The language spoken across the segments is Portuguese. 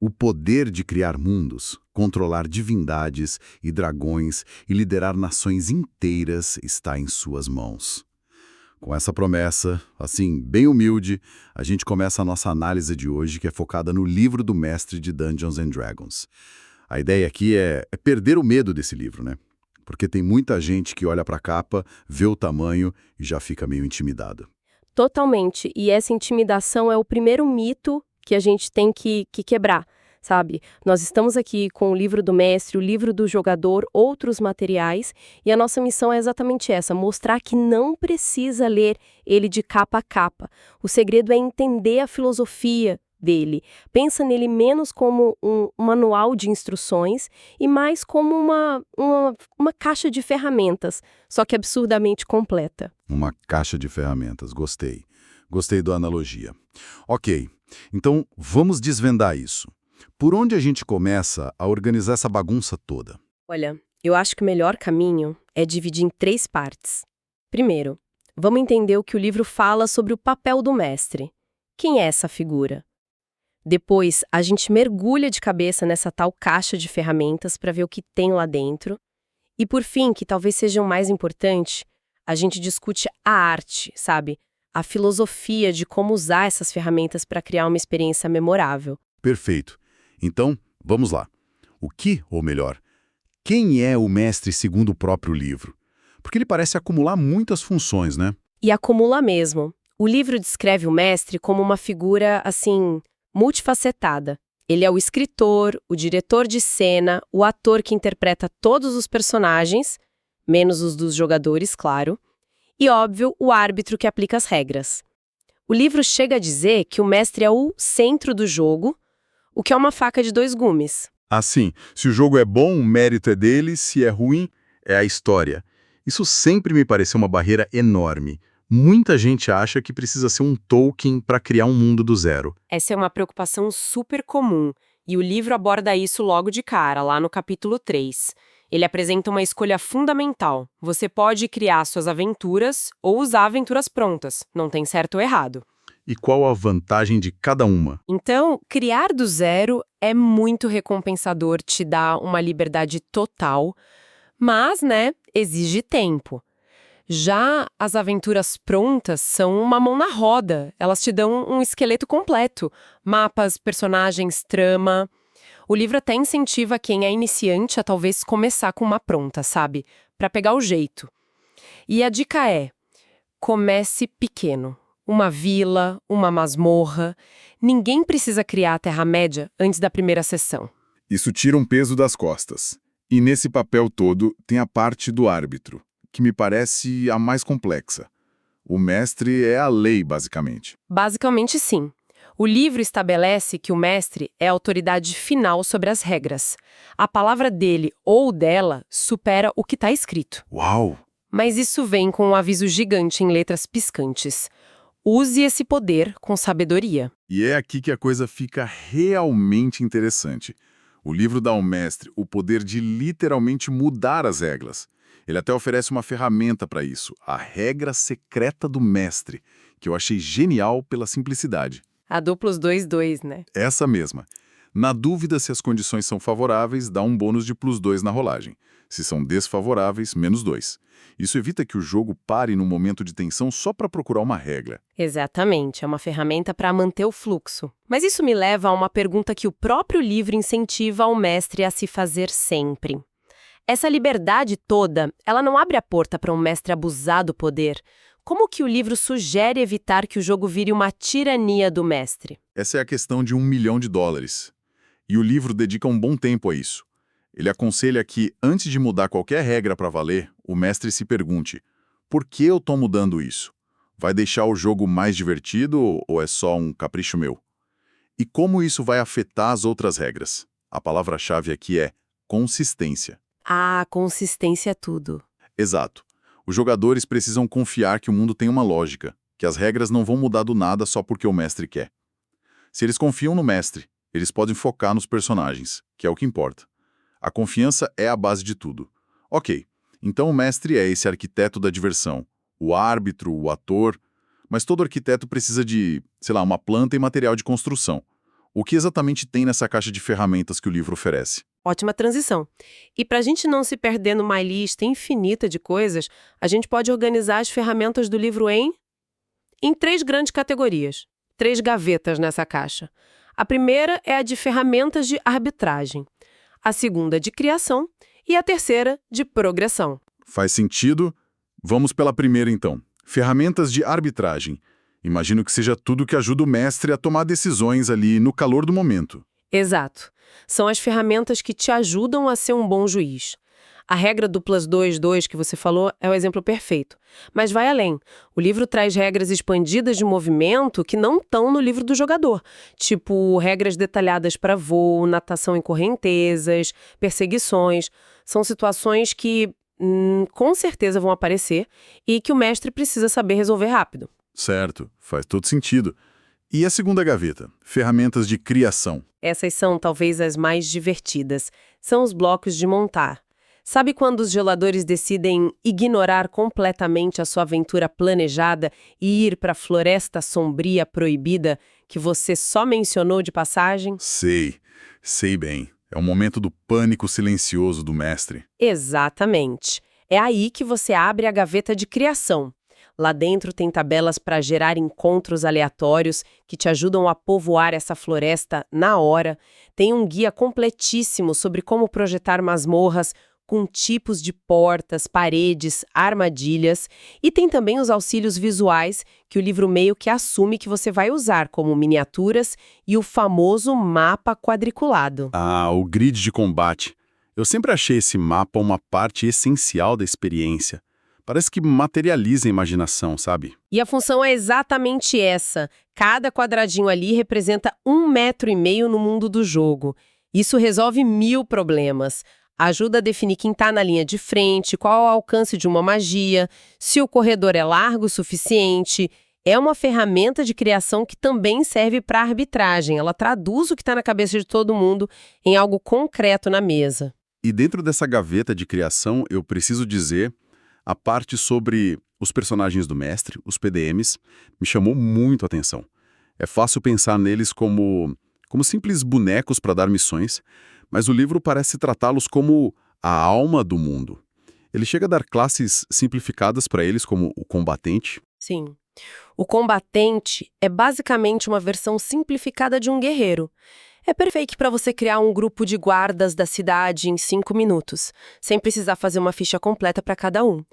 O poder de criar mundos, controlar divindades e dragões e liderar nações inteiras está em suas mãos. Com essa promessa, assim, bem humilde, a gente começa a nossa análise de hoje, que é focada no livro do mestre de Dungeons and Dragons. A ideia aqui é perder o medo desse livro, né? Porque tem muita gente que olha para a capa, vê o tamanho e já fica meio intimidada. Totalmente. E essa intimidação é o primeiro mito que a gente tem que quebrar, sabe? Nós estamos aqui com o livro do mestre, o livro do jogador, outros materiais, e a nossa missão é exatamente essa, mostrar que não precisa ler ele de capa a capa. O segredo é entender a filosofia dele. Pensa nele menos como um manual de instruções e mais como uma caixa de ferramentas, só que absurdamente completa. Uma caixa de ferramentas, gostei. Gostei da analogia. Ok, então vamos desvendar isso. Por onde a gente começa a organizar essa bagunça toda? Olha, eu acho que o melhor caminho é dividir em 3 partes. Primeiro, vamos entender o que o livro fala sobre o papel do mestre. Quem é essa figura? Depois, a gente mergulha de cabeça nessa tal caixa de ferramentas para ver o que tem lá dentro. E por fim, que talvez seja o mais importante, a gente discute a arte, sabe? A filosofia de como usar essas ferramentas para criar uma experiência memorável. Perfeito. Então, vamos lá. O que, ou melhor, quem é o mestre segundo o próprio livro? Porque ele parece acumular muitas funções, né? E acumula mesmo. O livro descreve o mestre como uma figura, assim, multifacetada. Ele é o escritor, o diretor de cena, o ator que interpreta todos os personagens, menos os dos jogadores, claro, e, óbvio, o árbitro que aplica as regras. O livro chega a dizer que o mestre é o centro do jogo, o que é uma faca de 2 gumes. Assim, se o jogo é bom, o mérito é dele, se é ruim, é a história. Isso sempre me pareceu uma barreira enorme. Muita gente acha que precisa ser um Tolkien para criar um mundo do zero. Essa é uma preocupação super comum, e o livro aborda isso logo de cara, lá no capítulo 3. Ele apresenta uma escolha fundamental. Você pode criar suas aventuras ou usar aventuras prontas, não tem certo ou errado. E qual a vantagem de cada uma? Então, criar do zero é muito recompensador, te dá uma liberdade total, mas, né, exige tempo. Já as aventuras prontas são uma mão na roda, elas te dão um esqueleto completo, mapas, personagens, trama. O livro até incentiva quem é iniciante a talvez começar com uma pronta, sabe? Pra pegar o jeito. E a dica é: comece pequeno. Uma vila, uma masmorra. Ninguém precisa criar a Terra-média antes da primeira sessão. Isso tira um peso das costas. E nesse papel todo tem a parte do árbitro, que me parece a mais complexa. O mestre é a lei, basicamente. Basicamente, sim. O livro estabelece que o mestre é a autoridade final sobre as regras. A palavra dele ou dela supera o que está escrito. Uau! Mas isso vem com um aviso gigante em letras piscantes. Use esse poder com sabedoria. E é aqui que a coisa fica realmente interessante. O livro dá ao mestre o poder de literalmente mudar as regras. Ele até oferece uma ferramenta para isso, a regra secreta do mestre, que eu achei genial pela simplicidade. A duplos 2-2, né? Essa mesma. Na dúvida se as condições são favoráveis, dá um bônus de +2 na rolagem. Se são desfavoráveis, -2. Isso evita que o jogo pare num momento de tensão só para procurar uma regra. Exatamente, é uma ferramenta para manter o fluxo. Mas isso me leva a uma pergunta que o próprio livro incentiva o mestre a se fazer sempre. Essa liberdade toda, ela não abre a porta para um mestre abusar do poder? Como que o livro sugere evitar que o jogo vire uma tirania do mestre? Essa é a questão de $1 milhão. E o livro dedica um bom tempo a isso. Ele aconselha que, antes de mudar qualquer regra para valer, o mestre se pergunte: por que eu estou mudando isso? Vai deixar o jogo mais divertido ou é só um capricho meu? E como isso vai afetar as outras regras? A palavra-chave aqui é consistência. Ah, consistência é tudo. Exato. Os jogadores precisam confiar que o mundo tem uma lógica, que as regras não vão mudar do nada só porque o mestre quer. Se eles confiam no mestre, eles podem focar nos personagens, que é o que importa. A confiança é a base de tudo. Ok, então o mestre é esse arquiteto da diversão, o árbitro, o ator, mas todo arquiteto precisa de, sei lá, uma planta e material de construção. O que exatamente tem nessa caixa de ferramentas que o livro oferece? Ótima transição. E para a gente não se perder numa lista infinita de coisas, a gente pode organizar as ferramentas do livro em 3 grandes categorias, 3 gavetas nessa caixa. A primeira é a de ferramentas de arbitragem, a segunda de criação e a terceira de progressão. Faz sentido? Vamos pela primeira, então. Ferramentas de arbitragem. Imagino que seja tudo que ajuda o mestre a tomar decisões ali no calor do momento. Exato. São as ferramentas que te ajudam a ser um bom juiz. A regra do +2, que você falou é o exemplo perfeito. Mas vai além. O livro traz regras expandidas de movimento que não estão no livro do jogador. Tipo, regras detalhadas para voo, natação em correntezas, perseguições. São situações que com certeza vão aparecer e que o mestre precisa saber resolver rápido. Certo, faz todo sentido. E a segunda gaveta? Ferramentas de criação. Essas são talvez as mais divertidas. São os blocos de montar. Sabe quando os jogadores decidem ignorar completamente a sua aventura planejada e ir para a floresta sombria proibida que você só mencionou de passagem? Sei bem. É o momento do pânico silencioso do mestre. Exatamente. É aí que você abre a gaveta de criação. Lá dentro tem tabelas para gerar encontros aleatórios que te ajudam a povoar essa floresta na hora. Tem um guia completíssimo sobre como projetar masmorras com tipos de portas, paredes, armadilhas. E tem também os auxílios visuais que o livro meio que assume que você vai usar, como miniaturas e o famoso mapa quadriculado. Ah, o grid de combate. Eu sempre achei esse mapa uma parte essencial da experiência. Parece que materializa a imaginação, sabe? E a função é exatamente essa. Cada quadradinho ali representa 1,5 metro no mundo do jogo. Isso resolve 1000 problemas. Ajuda a definir quem está na linha de frente, qual é o alcance de uma magia, se o corredor é largo o suficiente. É uma ferramenta de criação que também serve para arbitragem. Ela traduz o que está na cabeça de todo mundo em algo concreto na mesa. E dentro dessa gaveta de criação, eu preciso dizer, a parte sobre os personagens do mestre, os PDMs, me chamou muito a atenção. É fácil pensar neles como simples bonecos para dar missões, mas o livro parece tratá-los como a alma do mundo. Ele chega a dar classes simplificadas para eles, como o combatente. Sim. O combatente é basicamente uma versão simplificada de um guerreiro. É perfeito para você criar um grupo de guardas da cidade em 5 minutos, sem precisar fazer uma ficha completa para cada um.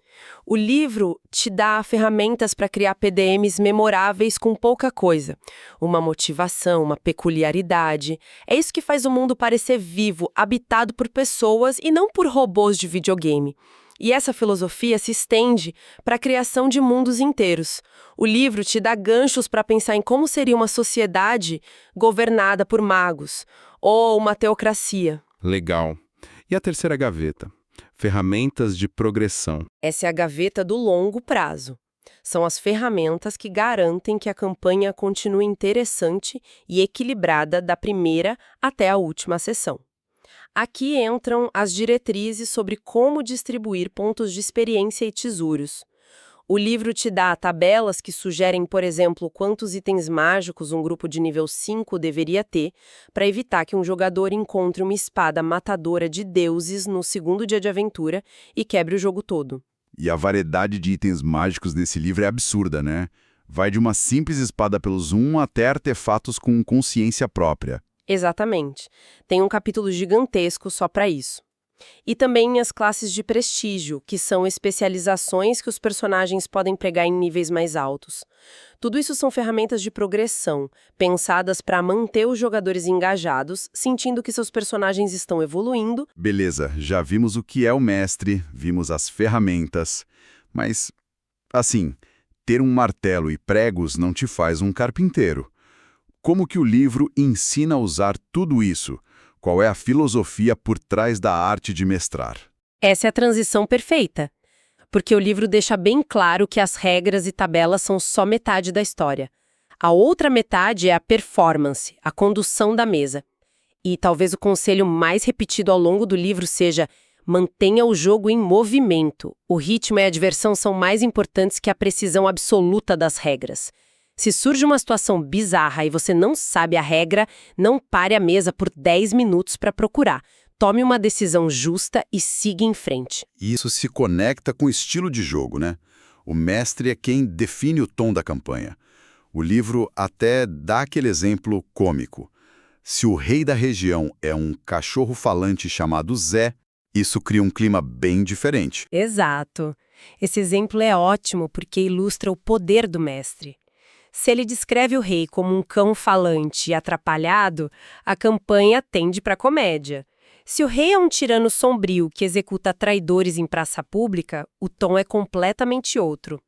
O livro te dá ferramentas para criar PDMs memoráveis com pouca coisa. Uma motivação, uma peculiaridade. É isso que faz o mundo parecer vivo, habitado por pessoas e não por robôs de videogame. E essa filosofia se estende para a criação de mundos inteiros. O livro te dá ganchos para pensar em como seria uma sociedade governada por magos, ou uma teocracia. Legal. E a terceira gaveta? Ferramentas de progressão. Essa é a gaveta do longo prazo. São as ferramentas que garantem que a campanha continue interessante e equilibrada da primeira até a última sessão. Aqui entram as diretrizes sobre como distribuir pontos de experiência e tesouros. O livro te dá tabelas que sugerem, por exemplo, quantos itens mágicos um grupo de nível 5 deveria ter, para evitar que um jogador encontre uma espada matadora de deuses no segundo dia de aventura e quebre o jogo todo. E a variedade de itens mágicos desse livro é absurda, né? Vai de uma simples espada pelos até artefatos com consciência própria. Exatamente. Tem um capítulo gigantesco só para isso. E também as classes de prestígio, que são especializações que os personagens podem pregar em níveis mais altos. Tudo isso são ferramentas de progressão, pensadas para manter os jogadores engajados, sentindo que seus personagens estão evoluindo. Beleza, já vimos o que é o mestre, vimos as ferramentas, mas, assim, ter um martelo e pregos não te faz um carpinteiro. Como que o livro ensina a usar tudo isso? Qual é a filosofia por trás da arte de mestrar? Essa é a transição perfeita, porque o livro deixa bem claro que as regras e tabelas são só metade da história. A outra metade é a performance, a condução da mesa. E talvez o conselho mais repetido ao longo do livro seja: mantenha o jogo em movimento. O ritmo e a diversão são mais importantes que a precisão absoluta das regras. Se surge uma situação bizarra e você não sabe a regra, não pare a mesa por 10 minutos para procurar. Tome uma decisão justa e siga em frente. E isso se conecta com o estilo de jogo, né? O mestre é quem define o tom da campanha. O livro até dá aquele exemplo cômico. Se o rei da região é um cachorro falante chamado Zé, isso cria um clima bem diferente. Exato. Esse exemplo é ótimo porque ilustra o poder do mestre. Se ele descreve o rei como um cão falante e atrapalhado, a campanha tende para comédia. Se o rei é um tirano sombrio que executa traidores em praça pública, o tom é completamente outro.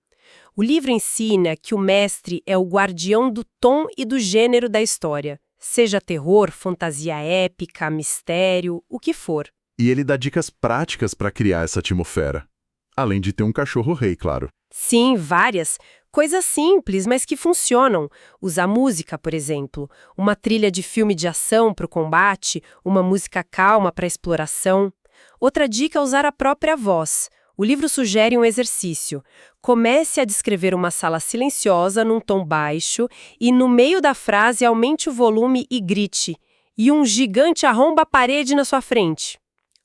O livro ensina que o mestre é o guardião do tom e do gênero da história, seja terror, fantasia épica, mistério, o que for. E ele dá dicas práticas para criar essa atmosfera. Além de ter um cachorro-rei, claro. Sim, várias. Coisas simples, mas que funcionam. Usar música, por exemplo. Uma trilha de filme de ação para o combate, uma música calma para a exploração. Outra dica é usar a própria voz. O livro sugere um exercício. Comece a descrever uma sala silenciosa num tom baixo e, no meio da frase, aumente o volume e grite. E um gigante arromba a parede na sua frente.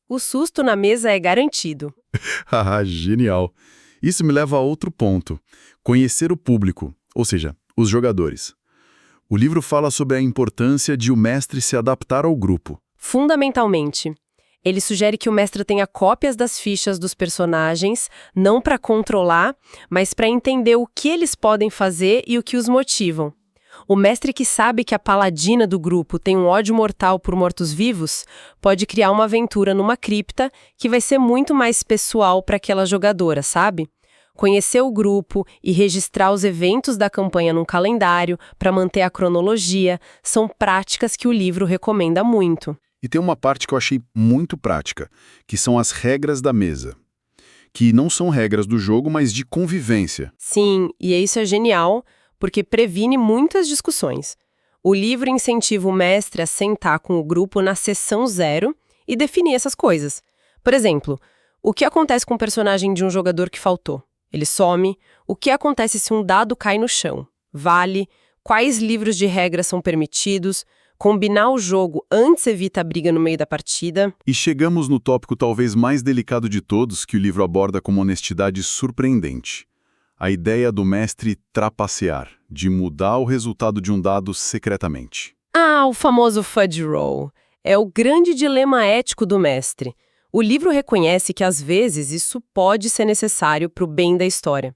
O susto na mesa é garantido. Haha, genial. Isso me leva a outro ponto. Conhecer o público, ou seja, os jogadores. O livro fala sobre a importância de o mestre se adaptar ao grupo. Fundamentalmente, ele sugere que o mestre tenha cópias das fichas dos personagens, não para controlar, mas para entender o que eles podem fazer e o que os motivam. O mestre que sabe que a paladina do grupo tem um ódio mortal por mortos-vivos pode criar uma aventura numa cripta que vai ser muito mais pessoal para aquela jogadora, sabe? Conhecer o grupo e registrar os eventos da campanha num calendário para manter a cronologia são práticas que o livro recomenda muito. E tem uma parte que eu achei muito prática, que são as regras da mesa. Que não são regras do jogo, mas de convivência. Sim, e isso é genial, porque previne muitas discussões. O livro incentiva o mestre a sentar com o grupo na sessão zero e definir essas coisas. Por exemplo, o que acontece com o personagem de um jogador que faltou? Ele some. O que acontece se um dado cai no chão? Vale. Quais livros de regras são permitidos? Combinar o jogo antes evita a briga no meio da partida. E chegamos no tópico talvez mais delicado de todos, que o livro aborda com uma honestidade surpreendente. A ideia do mestre trapacear, de mudar o resultado de um dado secretamente. Ah, o famoso fudge roll. É o grande dilema ético do mestre. O livro reconhece que, às vezes, isso pode ser necessário para o bem da história.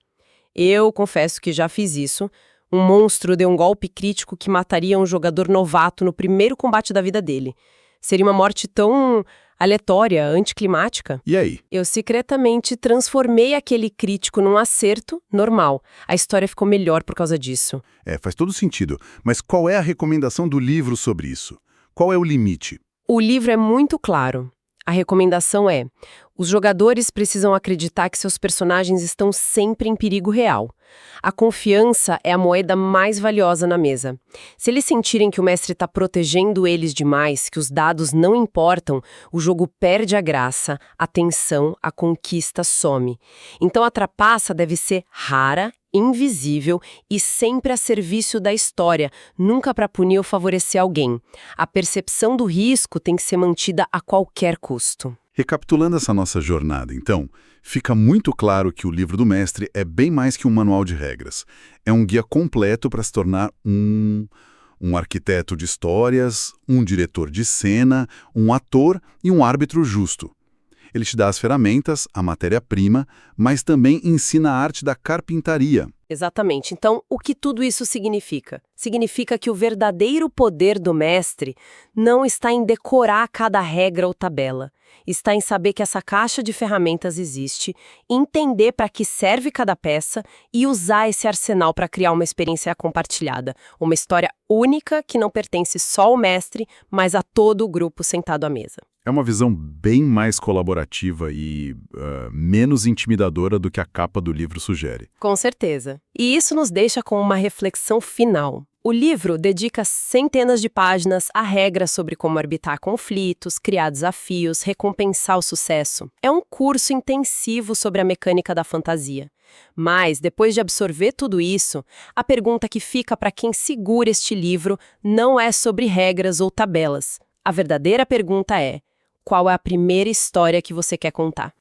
Eu confesso que já fiz isso. Um monstro deu um golpe crítico que mataria um jogador novato no primeiro combate da vida dele. Seria uma morte tão aleatória, anticlimática. E aí? Eu secretamente transformei aquele crítico num acerto normal. A história ficou melhor por causa disso. Faz todo sentido. Mas qual é a recomendação do livro sobre isso? Qual é o limite? O livro é muito claro. A recomendação é: os jogadores precisam acreditar que seus personagens estão sempre em perigo real. A confiança é a moeda mais valiosa na mesa. Se eles sentirem que o mestre está protegendo eles demais, que os dados não importam, o jogo perde a graça, a tensão, a conquista some. Então a trapaça deve ser rara, invisível e sempre a serviço da história, nunca para punir ou favorecer alguém. A percepção do risco tem que ser mantida a qualquer custo. Recapitulando essa nossa jornada, então, fica muito claro que o livro do mestre é bem mais que um manual de regras. É um guia completo para se tornar um arquiteto de histórias, um diretor de cena, um ator e um árbitro justo. Ele te dá as ferramentas, a matéria-prima, mas também ensina a arte da carpintaria. Exatamente. Então, o que tudo isso significa? Significa que o verdadeiro poder do mestre não está em decorar cada regra ou tabela. Está em saber que essa caixa de ferramentas existe, entender para que serve cada peça e usar esse arsenal para criar uma experiência compartilhada. Uma história única que não pertence só ao mestre, mas a todo o grupo sentado à mesa. É uma visão bem mais colaborativa e menos intimidadora do que a capa do livro sugere. Com certeza. E isso nos deixa com uma reflexão final. O livro dedica centenas de páginas a regras sobre como arbitrar conflitos, criar desafios, recompensar o sucesso. É um curso intensivo sobre a mecânica da fantasia. Mas, depois de absorver tudo isso, a pergunta que fica para quem segura este livro não é sobre regras ou tabelas. A verdadeira pergunta é: qual é a primeira história que você quer contar?